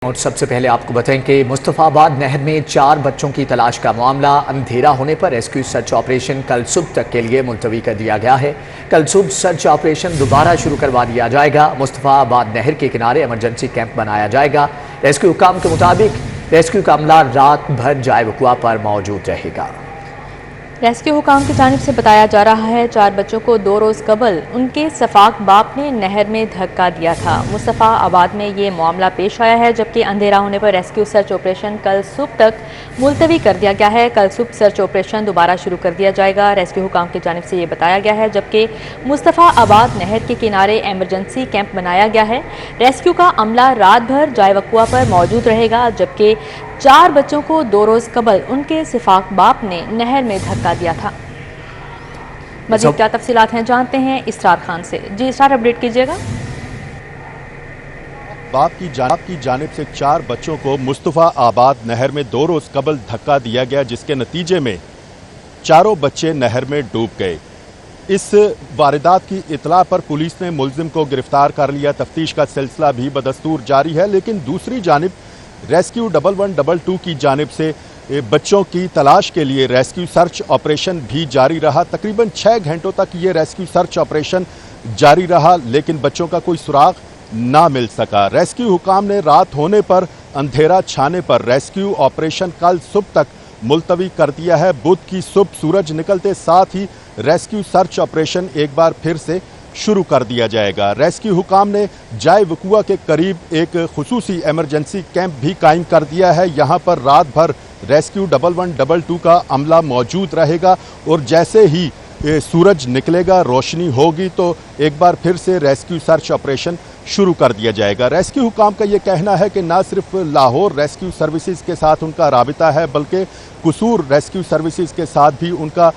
और सबसे पहले आपको बताएं कि मुस्तफाबाद नहर में 4 बच्चों की तलाश का मामला अंधेरा होने पर रेस्क्यू सर्च ऑपरेशन कल सुबह तक के लिए मुलतवी कर दिया गया है। कल सुबह सर्च ऑपरेशन दोबारा शुरू करवा दिया जाएगा। मुस्तफाबाद नहर के किनारे इमरजेंसी कैंप बनाया जाएगा। रेस्क्यू हुकाम के मुताबिक रेस्क्यू का अमला रात भर जाए वकुआ पर मौजूद रहेगा। रेस्क्यू हुकाम की जानिब से बताया जा रहा है 4 बच्चों को 2 रोज़ कबल उनके सफाक बाप ने नहर में धक्का दिया था। मुस्तफ़ा आबाद में ये मामला पेश आया है, जबकि अंधेरा होने पर रेस्क्यू सर्च ऑपरेशन कल सुबह तक मुलतवी कर दिया गया है। कल सुबह सर्च ऑपरेशन दोबारा शुरू कर दिया जाएगा। रेस्क्यू हुकाम की जानिब से ये बताया गया है, जबकि मुस्तफ़ा आबाद नहर के किनारे एमरजेंसी कैंप बनाया गया है। रेस्क्यू का अमला रात भर जाए वकुआ पर मौजूद रहेगा, जबकि 4 बच्चों को 2 रोज़ कबल उनके सिफाक बाप ने नहर में धक्का दिया था। मज़ीद क्या तफसीलात हैं जानते हैं इसरार खान से। जी इसरार, अपडेट कीजिएगा। बाप की जानिब से 4 बच्चों को मुस्तफ़ा आबाद नहर में 2 रोज़ कबल धक्का दिया गया, जिसके नतीजे में चारों बच्चे नहर में डूब गए। इस वारदात की इतला पर पुलिस ने मुलजिम को गिरफ्तार कर लिया। तफ्तीश का सिलसिला भी बदस्तूर जारी है, लेकिन दूसरी जानिब रेस्क्यू 1122 की जानिब से बच्चों की तलाश के लिए रेस्क्यू सर्च ऑपरेशन भी जारी रहा। तकरीबन 6 घंटों तक ये रेस्क्यू सर्च ऑपरेशन जारी रहा, लेकिन बच्चों का कोई सुराग ना मिल सका। रेस्क्यू हुकाम ने रात होने पर अंधेरा छाने पर रेस्क्यू ऑपरेशन कल सुबह तक मुलतवी कर दिया है। बुध की सुबह सूरज निकलते साथ ही रेस्क्यू सर्च ऑपरेशन एक बार फिर से शुरू कर दिया जाएगा। रेस्क्यू हुकाम ने जाए वकुआ के करीब एक खुसूसी इमरजेंसी कैंप भी कायम कर दिया है। यहाँ पर रात भर रेस्क्यू 1122 का अमला मौजूद रहेगा और जैसे ही सूरज निकलेगा, रोशनी होगी, तो एक बार फिर से रेस्क्यू सर्च ऑपरेशन शुरू कर दिया जाएगा। रेस्क्यू हुकाम का ये कहना है कि न सिर्फ लाहौर रेस्क्यू सर्विसेज के साथ उनका राबिता है, बल्कि कसूर रेस्क्यू सर्विसेज के साथ भी उनका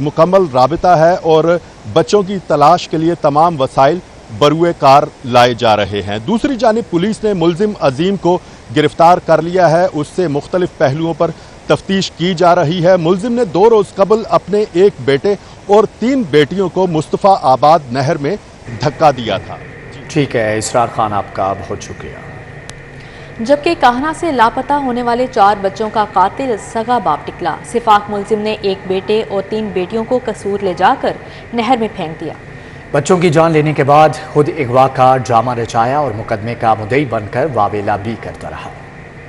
मुकम्मल राबिता है और बच्चों की तलाश के लिए तमाम वसाइल बरुए कार लाए जा रहे हैं। दूसरी जानिब पुलिस ने मुलजिम अजीम को गिरफ्तार कर लिया है। उससे मुख्तलिफ पहलुओं पर तफ्तीश की जा रही है। मुलजिम ने 2 रोज़ कबल अपने एक बेटे और 3 बेटियों को मुस्तफ़ा आबाद नहर में धक्का दिया था। ठीक है इसरार खान, आपका बहुत शुक्रिया। जबकि काहना से लापता होने वाले 4 बच्चों का कातिल सगा बाप निकला। सिफाक मुलजिम ने एक बेटे और 3 बेटियों को कसूर ले जाकर नहर में फेंक दिया। बच्चों की जान लेने के बाद खुद अगवा का ड्रामा रचाया और मुकदमे का मुद्दई बनकर वावेला भी करता रहा।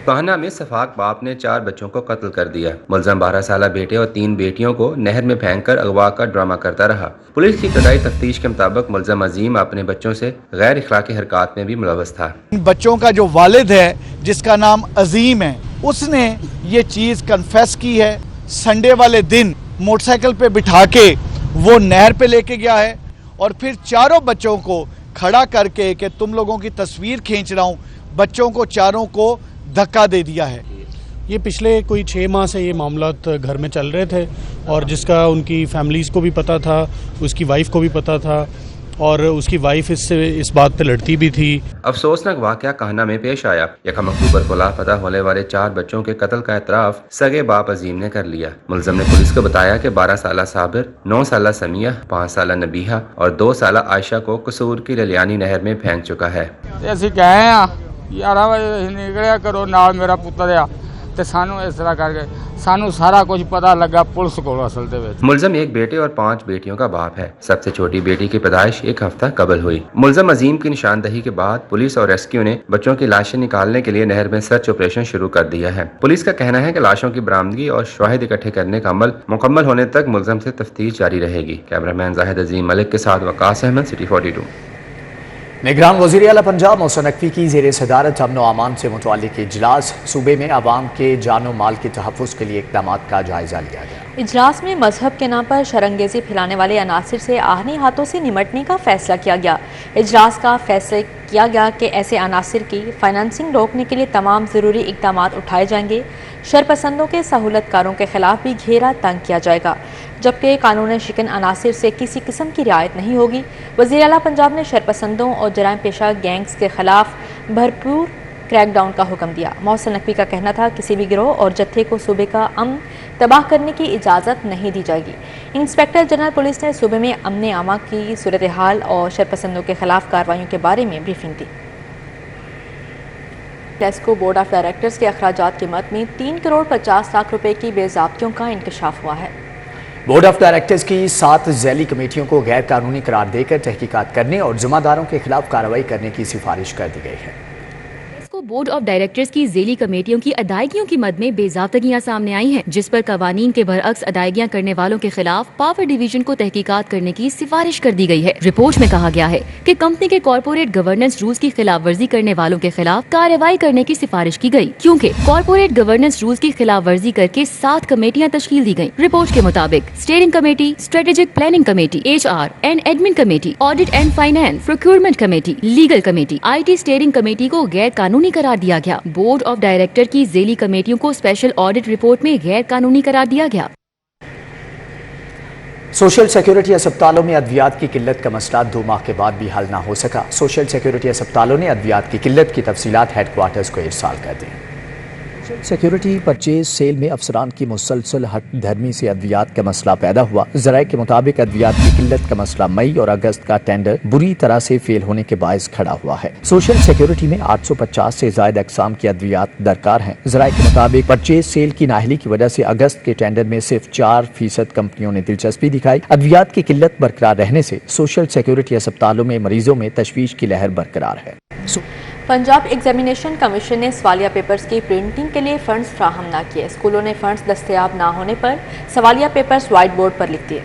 काहना में सफाक बाप ने 4 बच्चों को कत्ल कर दिया। मुलज़म 12 साला बेटे और 3 बेटियों को नहर में फेंककर अगवा का ड्रामा करता रहा। पुलिस की इब्तदाई तफ्तीश के मुताबिक मुलज़म अजीम अपने बच्चों से गैर इखलाकी हरकत में भी मुलव्वस था। बच्चों का जो वालिद है, जिसका नाम अजीम है, उसने ये चीज़ कन्फेस की है। संडे वाले दिन मोटरसाइकिल पे बिठा के वो नहर पे लेके गया है और फिर चारों बच्चों को खड़ा करके कि तुम लोगों की तस्वीर खींच रहा हूँ, बच्चों को चारों को धक्का दे दिया है। ये पिछले कोई 6 माह से ये मामला घर में चल रहे थे और जिसका उनकी फैमिलीज़ को भी पता था, उसकी वाइफ को भी पता था और उसकी वाइफ इससे इस बात पे लड़ती भी थी। अफसोसनाक वाकया काहना में पेश आया। 1 अक्टूबर को लापता होने वाले 4 बच्चों के कत्ल का एतराफ़ सगे बाप अजीम ने कर लिया। मुलज़म ने पुलिस को बताया कि 12 साला साबिर, 9 साला समिया, 5 साला नबीहा और 2 साला आयशा को कसूर की ललियानी नहर में फेंक चुका है। निकलिया करो नाल मेरा पुत्र आ ते सानू इस तरह करके सानू सारा कुछ पता लगा पुलिस को। असल दे विच मुलज़म एक बेटे और 5 बेटियों का बाप है। सबसे छोटी बेटी की पैदाइश 1 हफ्ता कबल हुई। मुलज़म अजीम की निशानदही के बाद पुलिस और रेस्क्यू ने बच्चों की लाशें निकालने के लिए नहर में सर्च ऑपरेशन शुरू कर दिया है। पुलिस का कहना है कि लाशों की बरामदगी और शवाहिद इकट्ठे करने का अमल मुकम्मल होने तक मुलज़म से तफ्तीश जारी रहेगी। कैमरामैन जाहिद अजीम मलिक के साथ वकास अहमद, सिटी 42। निगरान वज़ीर आला पंजाब मोहसिन नकवी की ज़ेर सदारत अमन व अमान से मुतअल्लिक़ इजलास। सूबे में आवाम के जानो माल के तहफ़्फ़ुज़ के लिए इक़दाम का जायज़ा लिया गया। इजलास में मजहब के नाम पर शरंगेज़ी फैलाने वाले अनासिर से आहनी हाथों से निमटने का फैसला किया गया। इजलास का फैसला किया गया कि ऐसे अनासिर की फाइनेंसिंग रोकने के लिए तमाम ज़रूरी इक़दाम उठाए जाएंगे। शरपसंदों के सहूलतकारों के खिलाफ भी घेरा तंग किया जाएगा, जबकि कानून शिकन अनासिर से किसी किस्म की रियायत नहीं होगी। वज़ीर आला पंजाब ने शरपसंदों और जराइम पेशा गैंग्स के खिलाफ भरपूर क्रैकडाउन का हुक्म दिया। मोहसिन नकवी का कहना था किसी भी गिरोह और जत्थे को सूबे का अमन तबाह करने की इजाज़त नहीं दी जाएगी। इंस्पेक्टर जनरल पुलिस ने सूबे में अमन आमा की सूरत हाल और शरपसंदों के खिलाफ कार्रवाइयों के बारे में briefing the. टेस्को board of directors के अखराजात की मद में 3 करोड़ 50 लाख रुपए की बेज़ाब्तियों का इंकशाफ हुआ है। बोर्ड ऑफ डायरेक्टर्स की 7 झैली कमेटियों को गैर कानूनी करार देकर तहकीकात करने और जिम्मेदारों के खिलाफ कार्रवाई करने की सिफारिश कर दी गई है। बोर्ड ऑफ डायरेक्टर्स की झैली कमेटियों की अदायगियों की मद में बेज़ाब्तगियां सामने आई हैं, जिस पर कवानीन के बरअक्स अदायगियां करने वालों के खिलाफ पावर डिवीजन को तहकीकात करने की सिफारिश कर दी गई है। रिपोर्ट में कहा गया है कि कंपनी के कॉर्पोरेट गवर्नेंस रूल्स की खिलाफ वर्जी करने वालों के खिलाफ कार्रवाई करने की सिफारिश की गई, क्योंकि कॉर्पोरेट गवर्नेंस रूल्स की खिलाफ वर्जी करके 7 कमेटियां तश्कील दी गयी। रिपोर्ट के मुताबिक steering committee, strategic planning committee, HR and admin committee, audit and finance, procurement committee, legal committee, IT steering committee को गैर कानूनी करार दिया गया। बोर्ड ऑफ डायरेक्टर की झैली कमेटियों को स्पेशल ऑडिट रिपोर्ट में गैर कानूनी करार दिया गया। सोशल सिक्योरिटी अस्पतालों में अद्वियात की किल्लत का मसला 2 माह के बाद भी हल न हो सका। सोशल सिक्योरिटी अस्पतालों ने अद्वियात की किल्लत की तफसीलात हेडक्वार्टर्स को इरसाल कर दी। सोशल सिक्योरिटी परचेज सेल में अफसरान की मुसलसल हट धर्मी से अद्वियात का मसला पैदा हुआ। ज़राए के मुताबिक अद्वियात की किल्लत का मसला मई और अगस्त का टेंडर बुरी तरह से फेल होने के बायस खड़ा हुआ है। सोशल सिक्योरिटी में 850 से ज्यादा अक़साम की अद्वियात दरकार हैं। ज़राए के मुताबिक परचेज सेल की नाअहली की वजह से अगस्त के टेंडर में सिर्फ 4% कंपनियों ने दिलचस्पी दिखाई। अद्वियात की किल्लत बरकरार रहने से सोशल सिक्योरिटी अस्पतालों में मरीजों में तशवीश की लहर बरकरार है। पंजाब एग्जामिनेशन कमीशन ने सवालिया पेपर्स की प्रिंटिंग के लिए फंड्स फ्राहम न किए। स्कूलों ने फंड्स दस्तयाब न होने पर सवालिया पेपर्स व्हाइट बोर्ड पर लिख दिए।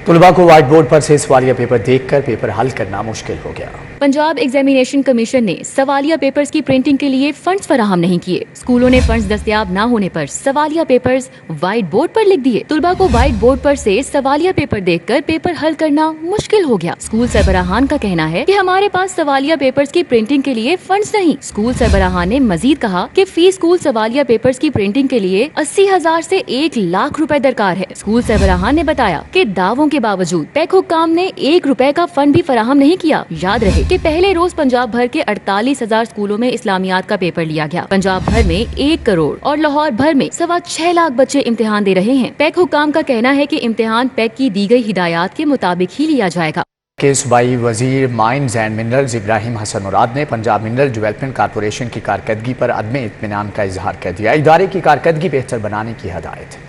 तुलबा को व्हाइट बोर्ड पर से सवालिया पेपर देखकर पेपर हल करना मुश्किल हो गया। पंजाब एग्जामिनेशन कमीशन ने सवालिया पेपर्स की प्रिंटिंग के लिए फंड्स फराहम नहीं किए। स्कूलों ने फंड्स दस्तयाब न होने पर सवालिया पेपर्स व्हाइट बोर्ड पर लिख दिए। तुलबा को व्हाइट बोर्ड पर से सवालिया पेपर देखकर पेपर हल करना मुश्किल हो गया। स्कूल सरबराहान का कहना है कि हमारे पास सवालिया पेपर्स की प्रिंटिंग के लिए फंड्स नहीं। स्कूल सरबराहान ने मजीद कहा कि फी स्कूल सवालिया पेपर्स की प्रिंटिंग के लिए 80,000 से 1 लाख रुपए दरकार है। स्कूल सरबराहान ने बताया कि दावों के बावजूद पैक हुक्काम ने 1 रुपए का फंड भी फराहम नहीं किया। याद रहे कि पहले रोज पंजाब भर के 48,000 स्कूलों में इस्लामियात का पेपर लिया गया। पंजाब भर में 1 करोड़ और लाहौर भर में 6.25 लाख बच्चे इम्तिहान दे रहे हैं। पैक हुक्काम का कहना है कि इम्तिहान पैक की दी गई हिदायत के मुताबिक ही लिया जाएगा। के सूबाई वजीर mines and minerals Ibrahim Hasan Murad ने पंजाब मिनरल डेवलपमेंट कारपोरेशन की कारकर्दगी पर अदम इत्मीनान का इजहार कर दिया। इदारे की कारकर्दगी बेहतर बनाने की हदायत।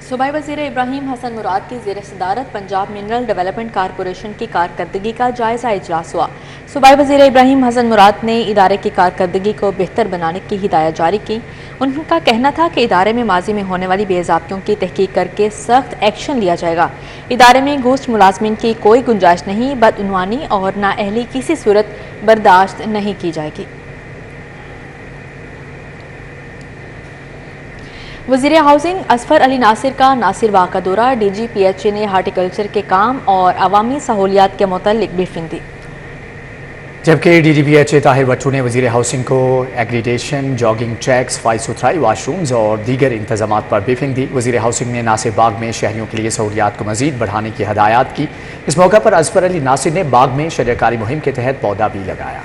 सूबाई वज़ीर इब्राहिम हसन मुराद की ज़ेर सदारत पंजाब मिनरल डेवलपमेंट कारपोरेशन की कारकर्दगी का जायज़ा इजलास हुआ। सूबाई वज़ीर इब्राहिम हसन मुराद ने इदारे की कारकर्दगी को बेहतर बनाने की हिदायत जारी की। उनका कहना था कि इदारे में माजी में होने वाली बेज़ाब्तियों की तहकीक करके सख्त एक्शन लिया जाएगा। इदारे में घूस मुलाजमीन की कोई गुंजाइश नहीं, बदउनवानी और नाअहली किसी सूरत बर्दाश्त नहीं की जाएगी। वज़ीर हाउसिंग असफर अली नासिर का नासिर बाग का दौरा। DGPHA ने हार्टिकल्चर के काम और अवामी सहूलियात के मुतालिक ब्रीफिंग दी। जबकि DGPHA ताहिर भट्टू ने वज़ीर हाउसिंग को एग्रीडेशन, जॉगिंग ट्रैक्स, सफाई सुथराई, वाशरूम्स और दीगर इंतजामात पर ब्रीफिंग दी। वज़ीर हाउसिंग ने नासिर बाग में शहरियों के लिए सहूलियात को मज़ीद बढ़ाने की हदायत की। इस मौका पर असफर अली नासिर ने बाग में शजरकारी मुहिम के तहत पौधा भी लगाया।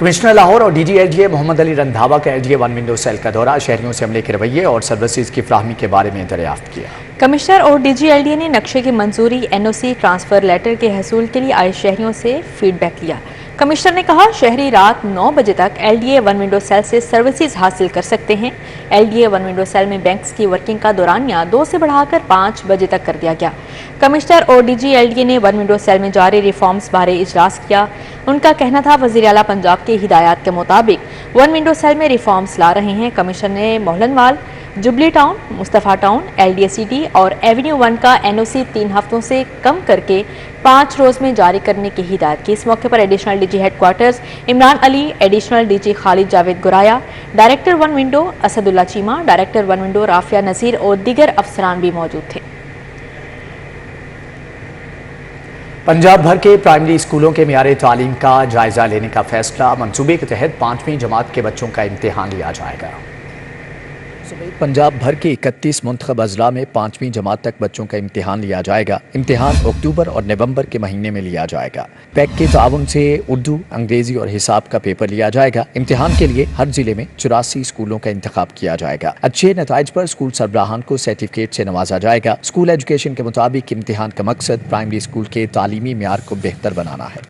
कमिश्नर लाहौर और DG मोहम्मद अली रंधावा का LDA 1 विंडो सेल का दौरा। शहरियों से अमले के रवैये और सर्विसेज की फ्राहमी के बारे में दरियाफ्त किया। कमिश्नर और DG LDA ने नक्शे की मंजूरी, NOC, ट्रांसफ़र लेटर के हसूल के लिए आए शहरियों से फीडबैक लिया। कमिश्नर ने कहा शहरी रात 9 बजे तक LDA 1 विंडो सेल से सर्विसेज हासिल कर सकते हैं। LDA 1 विंडो सेल में बैंक्स की वर्किंग का दौरानिया 2 से बढ़ाकर 5 बजे तक कर दिया गया। कमिश्नर और DG LDA ने 1 विंडो सेल में जारी रिफॉर्म्स बारे इजलास किया। उनका कहना था वज़ीर आला पंजाब की हिदायत के मुताबिक 1 विंडो सेल में रिफॉर्म्स ला रहे हैं। कमिश्नर ने Mohlanwal, Jubilee Town, Mustafa Town, LDA City और एवेन्यू 1 का NOC 3 हफ्तों से कम करके 5 रोज़ में जारी करने की हिदायत की। इस मौके पर additional DG headquarters Imran Ali, additional DG Khalid Javed Guraya, director 1 window Asadullah Cheema, director 1 window Rafia Nazir और दीगर अफसरान भी मौजूद थे। पंजाब भर के प्राइमरी स्कूलों के मियारे तालीम का जायजा लेने का फैसला। मंसूबे के तहत 5वीं जमात के बच्चों का इम्तिहान लिया जाएगा। पंजाब भर के 31 मुंतखब अजला में 5वीं जमात तक बच्चों का इम्तिहान लिया जाएगा। इम्तिहान अक्टूबर और नवंबर के महीने में लिया जाएगा। पैक के ताउन से उर्दू, अंग्रेजी और हिसाब का पेपर लिया जाएगा। इम्तिहान के लिए हर जिले में 84 स्कूलों का इंतखाब किया जाएगा। अच्छे नताइज पर स्कूल सरबराहान को सर्टिफिकेट से नवाजा जाएगा। स्कूल एजुकेशन के मुताबिक इम्तिहान का मकसद प्राइमरी स्कूल के तालीमी मेयार को बेहतर बनाना है।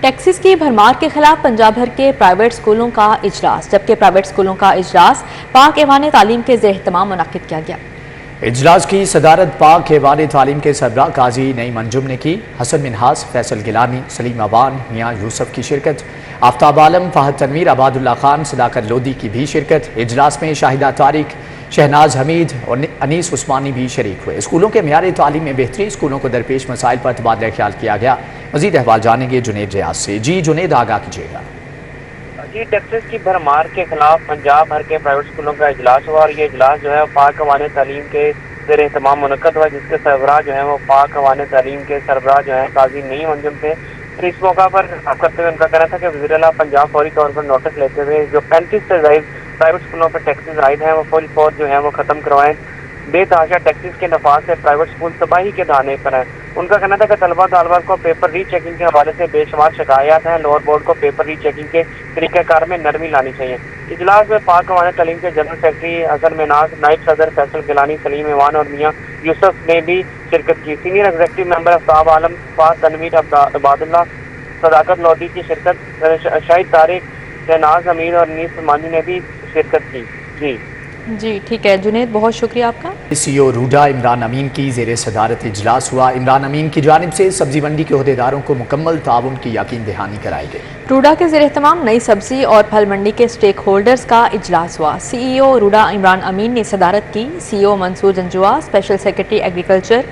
टैक्सीज की भरमार के खिलाफ पंजाब भर के प्राइवेट स्कूलों का इजलास, जबकि प्राइवेट स्कूलों का इजलास पाक ऐवान तालीम के ज़ेर-ए-एहतमाम मुनक्किद किया गया। इजलास की सदारत पाक ऐवान तालीम के सरबराह काजी नईम अंजुम ने की। हसन मिनहास, फैसल गिलानी, सलीम अवान, मियाँ यूसुफ की शिरकत, आफ्ताब आलम, फाहद तनवीर, अबादुल्ला खान, सदाकत लोधी की भी शिरकत। इजलास में शाहिदा तारिक, शहनाज हमीद और अनीस उस्मानी भी शरीक हुए। स्कूलों के म्यार तालीम में बेहतरी, स्कूलों को दरपेश मसाइल पर तबादला ख्याल किया गया। मजीद अहवाल जानेंगे जुनेद रियाज से। जी जुनेद, आगाह कीजिएगा। जी, टैक्सेस की भरमार के खिलाफ पंजाब भर के प्राइवेट स्कूलों का इजलास हुआ और ये इजलास जो है पाक ऐवान तालीम के ज़ेर-ए-एहतमाम मुनक्किद हुआ, जिसके सरबराह जो है वो पाक ऐवान तालीम के सरबराह जो है काजी नईम अंजुम थे। फिर इस मौका पर करते हुए उनका कहना था कि वज़ीर आला पंजाब फौरी तौर पर नोटिस लेते हुए जो 35 से ज़ायद प्राइवेट स्कूलों पर टैक्सेस आयद हैं वो फुल फौज जो है वो ख़त्म करवाएं। बेतहाशा टैक्सेस के नफाज से प्राइवेट स्कूल तबाही के दाने पर हैं। उनका कहना था कि तलबा तालबात को पेपर री चेकिंग के हवाले से बेशुमार शिकायत हैं। लोअर बोर्ड को पेपर री चेकिंग के तरीक़ाकार में नरमी लानी चाहिए। इजलास में पाक ऐवान तालीम के जनरल सेक्रेटरी हसन मिनहास, नायब सदर फैसल गिलानी, सलीम अवान और मियाँ यूसुफ ने भी शिरकत की। सीनियर एग्जीक्यूटिव मेंबर आफ्ताब आलम, फाहद तनवीर, अबादुल्ला, सदाकत लोधी की शिरकत, शाहिद तारिक, शहनाज हमीद और अनीस उस्मानी ने भी शिरकत की। जी ठीक है जुनेद, बहुत शुक्रिया आपका। CEO रूडा इमरान अमीन की ज़ेर सदारत इजलास हुआ। इमरान अमीन की जानिब से सब्जी मंडी के अहदेदारों को मुकम्मल ताउन की यकीन दहानी कराई गई। रूडा के ज़ेर-ए-एहतमाम नई सब्जी और फल मंडी के स्टेक होल्डर्स का इजलास हुआ। CEO रूडा इमरान अमीन ने सदारत की। CEO Mansoor Janjua, special secretary agriculture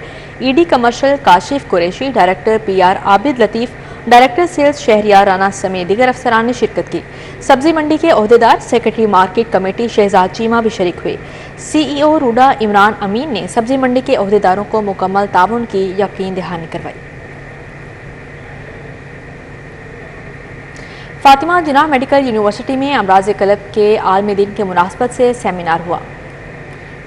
ED commercial Kashif Qureshi, director PR Abid Latif, director sales Shahryar Rana समेत दीगर अफसरान ने शिरकत की। सब्जी मंडी के अहदेदार, secretary market committee Shahzad Cheema भी शरीक हुए। CEO रूडा इमरान अमीन ने सब्जी मंडी के अहदेदारों को मुकम्मल ताउन की यकीन दहानी करवाई। फातिमा जिन्ना मेडिकल यूनिवर्सिटी में अमराज कल्ब के आलमी दिन के मुनासबत से सेमिनार हुआ।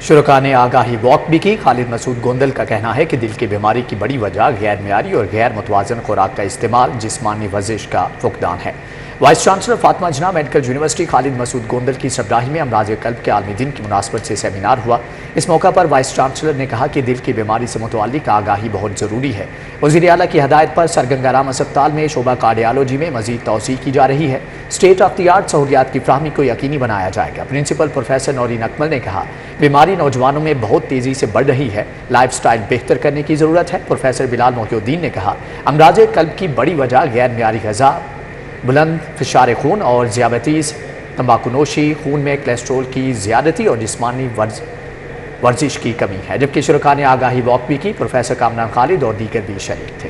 शुरका ने आगाही वॉक भी की। खालिद मसूद गोंदल का कहना है कि दिल की बीमारी की बड़ी वजह गैर मियारी और गैर मुतवाज़न खुराक का इस्तेमाल, जिस्मानी वर्जिश का फुकदान है। वाइस चांसलर फातिमा जिन्ना मेडिकल यूनिवर्सिटी खालिद मसूद गोंदल की सरबराही में अमराज कल्ब के आलमी दिन की मुनासबत से सेमिनार हुआ। इस मौका पर वाइस चांसलर ने कहा कि दिल की बीमारी से मुतअल्लिक आगाही बहुत ज़रूरी है। वज़ीर आला की हदायत पर सरगंगाराम अस्पताल में शोबा कार्डियोलॉजी में मज़ीद तौसी की जा रही है। स्टेट ऑफ द आर्ट सहूलियात की फ्राहमी को यकीनी बनाया जाएगा। प्रिंसिपल प्रोफेसर नौरीन अकमल ने कहा, बीमारी नौजवानों में बहुत तेज़ी से बढ़ रही है, लाइफ स्टाइल बेहतर करने की ज़रूरत है। प्रोफेसर बिलाल मोहिउद्दीन ने कहा, अमराज कल्ब की बड़ी वजह गैर मियारी ग़िज़ा, बुलंद फिशार खून और ज़ियाबतीस, तंबाकूनोशी, खून में कोलेस्ट्रोल की ज़्यादती और जिस्मानी वर्जिश की कमी है। जबकि शुरका ने आगाही वॉक भी की। प्रोफेसर कामरान खालिद और दीगर भी शरीक थे।